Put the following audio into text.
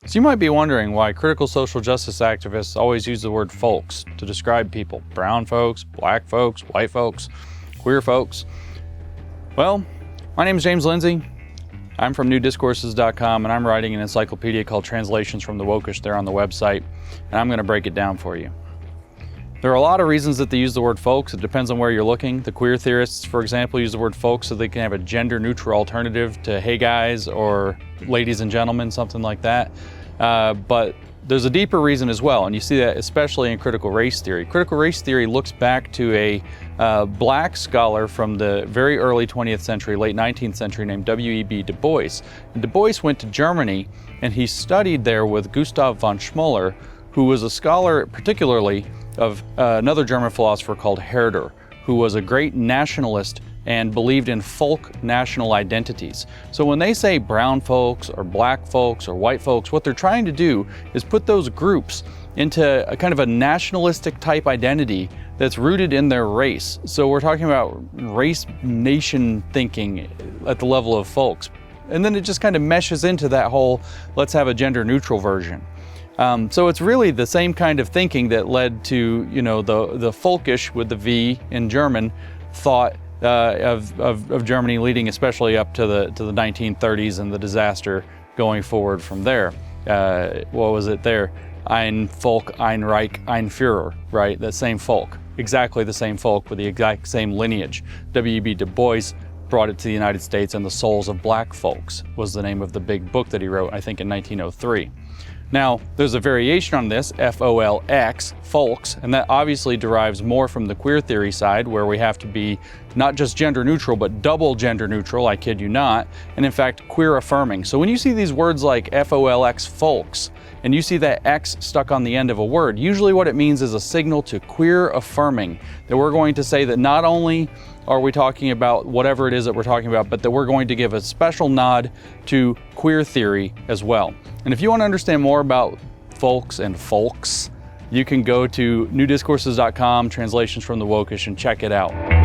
So you might be wondering why critical social justice activists always use the word folks to describe people. Brown folks, black folks, white folks, queer folks. Well, my name is James Lindsay. I'm from Discourses.com, and I'm writing an encyclopedia called Translations from the Wokish there on the website, and I'm going to break it down for you. There are a lot of reasons that they use the word folks. It depends on where you're looking. The queer theorists, for example, use the word folks so they can have a gender-neutral alternative to hey guys or ladies and gentlemen, something like that. But there's a deeper reason as well, and you see that especially in critical race theory. Critical race theory looks back to a black scholar from the very early 20th century, late 19th century, named W.E.B. Du Bois. And Du Bois went to Germany, and he studied there with Gustav von Schmoller, who was a scholar particularly of another German philosopher called Herder, who was a great nationalist and believed in folk national identities. So when they say brown folks or black folks or white folks, what they're trying to do is put those groups into a kind of a nationalistic type identity that's rooted in their race. So we're talking about race nation thinking at the level of folks. And then it just kind of meshes into that whole, let's have a gender neutral version. So it's really the same kind of thinking that led to, you know, the folkish with the V in German thought of Germany, leading especially up to the 1930s and the disaster going forward from there. What was it there? Ein Volk, ein Reich, ein Führer, right? That same folk, exactly the same folk with the exact same lineage. W.E.B. Du Bois brought it to the United States, and The Souls of Black Folks was the name of the big book that he wrote, I think in 1903. Now, there's a variation on this, F-O-L-X, folks, and that obviously derives more from the queer theory side, where we have to be not just gender neutral, but double gender neutral, I kid you not, and in fact, queer affirming. So when you see these words like F-O-L-X, folks, and you see that X stuck on the end of a word, usually what it means is a signal to queer affirming, that we're going to say that not only are we talking about whatever it is that we're talking about, but that we're going to give a special nod to queer theory as well. And if you want to understand more about folks and folks, you can go to newdiscourses.com, Translations from the Wokish, and check it out.